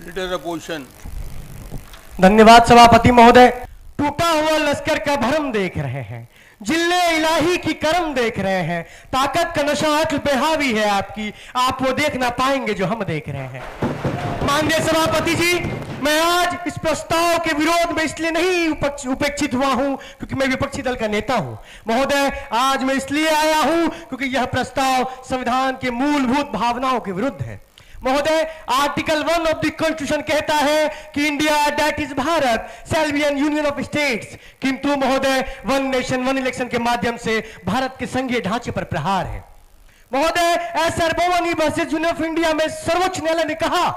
Leader opposition. धन्यवाद सभापति महोदय। टूटा हुआ लश्कर का भरम देख रहे हैं, जिले इलाही की करम देख रहे हैं, ताकत का नशा अक्ल पे हावी है आपकी, आप वो देख ना पाएंगे जो हम देख रहे हैं। माननीय सभापति जी, मैं आज इस प्रस्ताव के विरोध में इसलिए नहीं उपेक्षित हुआ हूं क्योंकि मैं विपक्षी दल का नेता हूं महोदय। आज मैं इसलिए आया हूं क्योंकि यह प्रस्ताव संविधान के मूलभूत भावनाओं के विरुद्ध है महोदय। आर्टिकल 1 ऑफ द कॉन्स्टिट्यूशन कहता है कि India that is Bharat shall be an union of states, किंतु महोदय वन नेशन वन इलेक्शन के माध्यम से भारत के संघीय ढांचे पर प्रहार है महोदय। S R Bommai versus Union of India में सर्वोच्च न्यायालय ने कहा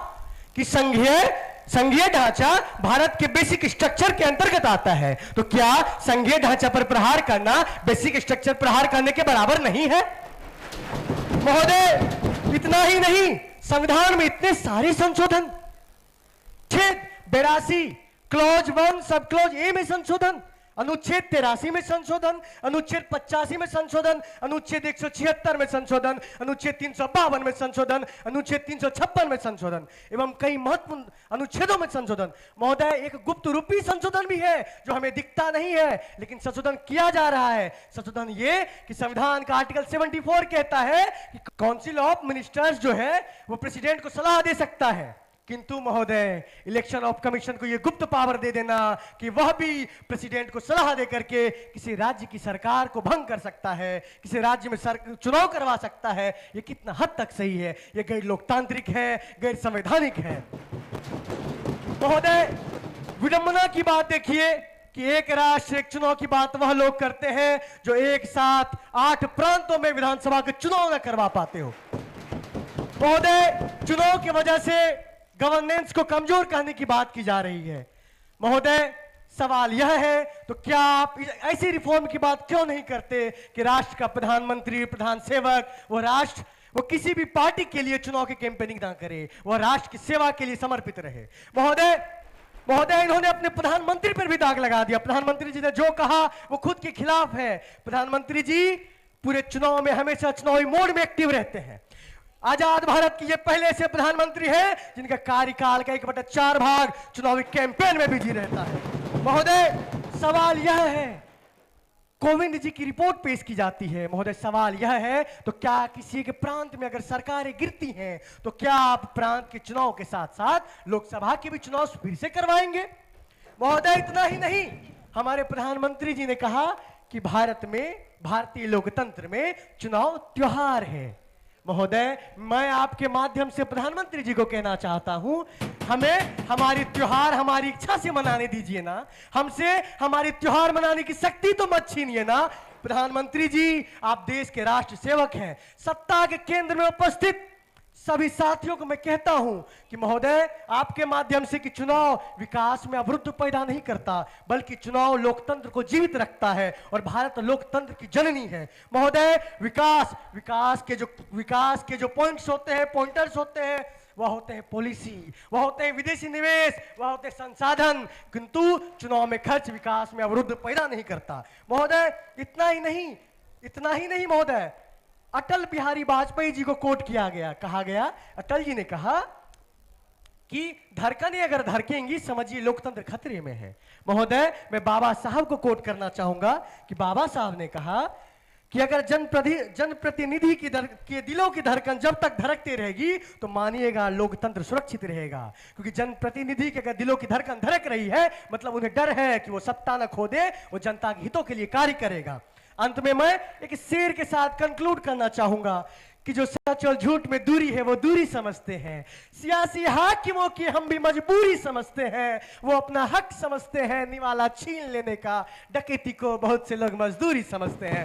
कि संघीय ढांचा भारत के बेसिक स्ट्रक्चर के अंतर्गत आता है, तो क्या संघीय ढांचा पर प्रहार करना बेसिक स्ट्रक्चर प्रहार करने के बराबर नहीं है महोदय? इतना ही नहीं, संविधान में इतने सारे संशोधन, छेद 82 क्लॉज 1 सब क्लॉज ए में संशोधन, अनुच्छेद 83 में संशोधन, अनुच्छेद 85 में संशोधन, अनुच्छेद 176 में संशोधन, अनुच्छेद 352 में संशोधन, अनुच्छेद 356 में संशोधन एवं कई महत्वपूर्ण अनुच्छेदों में संशोधन। महोदय एक गुप्त रूपी संशोधन भी है जो हमें दिखता नहीं है, लेकिन संशोधन किया जा रहा है। संशोधन ये कि संविधान का आर्टिकल 74 कहता है कि काउंसिल ऑफ मिनिस्टर्स जो है वो प्रेसिडेंट को सलाह दे सकता है, किंतु महोदय इलेक्शन ऑफ कमीशन को यह गुप्त पावर दे देना कि वह भी प्रेसिडेंट को सलाह दे करके किसी राज्य की सरकार को भंग कर सकता है, किसी राज्य में चुनाव करवा सकता है, यह कितना हद तक सही है? यह गैर लोकतांत्रिक है, गैर संवैधानिक है महोदय। विडंबना की बात देखिए कि एक राष्ट्र एक चुनाव की बात वह लोग करते हैं जो एक साथ 8 प्रांतों में विधानसभा के चुनाव न करवा पाते हो महोदय। चुनाव की वजह से गवर्नेंस को कमजोर करने की बात की जा रही है महोदय। सवाल यह है, तो क्या आप ऐसी रिफॉर्म की बात क्यों नहीं करते कि राष्ट्र का प्रधानमंत्री, प्रधान सेवक, वो किसी भी पार्टी के लिए चुनाव की कैंपेनिंग ना करे, वह राष्ट्र की सेवा के लिए समर्पित रहे महोदय। इन्होंने अपने प्रधानमंत्री पर भी दाग लगा दिया। प्रधानमंत्री जी ने जो कहा वो खुद के खिलाफ है। प्रधानमंत्री जी पूरे चुनाव में हमेशा चुनावी मोड में एक्टिव रहते हैं। आजाद भारत की ये पहले से प्रधानमंत्री है जिनका कार्यकाल का 1/4 भाग चुनावी कैंपेन में बिजी रहता है महोदय। सवाल यह है, कोविंद जी की रिपोर्ट पेश की जाती है महोदय। सवाल यह है, तो क्या किसी के प्रांत में अगर सरकारें गिरती हैं तो क्या आप प्रांत के चुनाव के साथ साथ लोकसभा के भी चुनाव फिर से करवाएंगे महोदय? इतना ही नहीं, हमारे प्रधानमंत्री जी ने कहा कि भारत में, भारतीय लोकतंत्र में चुनाव त्योहार है महोदय। मैं आपके माध्यम से प्रधानमंत्री जी को कहना चाहता हूं, हमें हमारी त्योहार हमारी इच्छा से मनाने दीजिए ना, हमसे हमारी त्योहार मनाने की शक्ति तो मत छीनिए ना। प्रधानमंत्री जी आप देश के राष्ट्र सेवक हैं, सत्ता के केंद्र में उपस्थित सभी साथियों को मैं कहता हूं कि महोदय आपके माध्यम से कि चुनाव विकास में अवरुद्ध पैदा नहीं करता, बल्कि चुनाव लोकतंत्र को जीवित रखता है और भारत लोकतंत्र की जननी है महोदय। विकास के जो पॉइंट्स होते हैं, पॉइंटर्स होते हैं, वह होते हैं पॉलिसी, वह होते हैं विदेशी निवेश, वह होते हैं संसाधन, किंतु चुनाव में खर्च विकास में अवरुद्ध पैदा नहीं करता महोदय। इतना ही नहीं महोदय, अटल बिहारी वाजपेयी जी को कोट किया गया, कहा गया, अटल जी ने कहा कि धड़कनें अगर धड़केंगी समझिए लोकतंत्र खतरे में है महोदय। मैं बाबा साहब को कोट करना चाहूंगा कि बाबा साहब ने कहा कि अगर जनप्रतिनिधि के दिलों की धड़कन जब तक धड़कती रहेगी तो मानिएगा लोकतंत्र सुरक्षित रहेगा, क्योंकि जनप्रतिनिधि के अगर दिलों की धड़कन धड़क रही है मतलब उन्हें डर है कि वो सत्ता न खो दे, वो जनता के हितों के लिए कार्य करेगा। अंत में मैं एक शेर के साथ कंक्लूड करना चाहूंगा कि जो सच और झूठ में दूरी है वो दूरी समझते हैं, सियासी हाकिमों की हम भी मजबूरी समझते हैं, वो अपना हक समझते हैं, निवाला छीन लेने का डकैती को बहुत से लोग मजदूरी समझते हैं।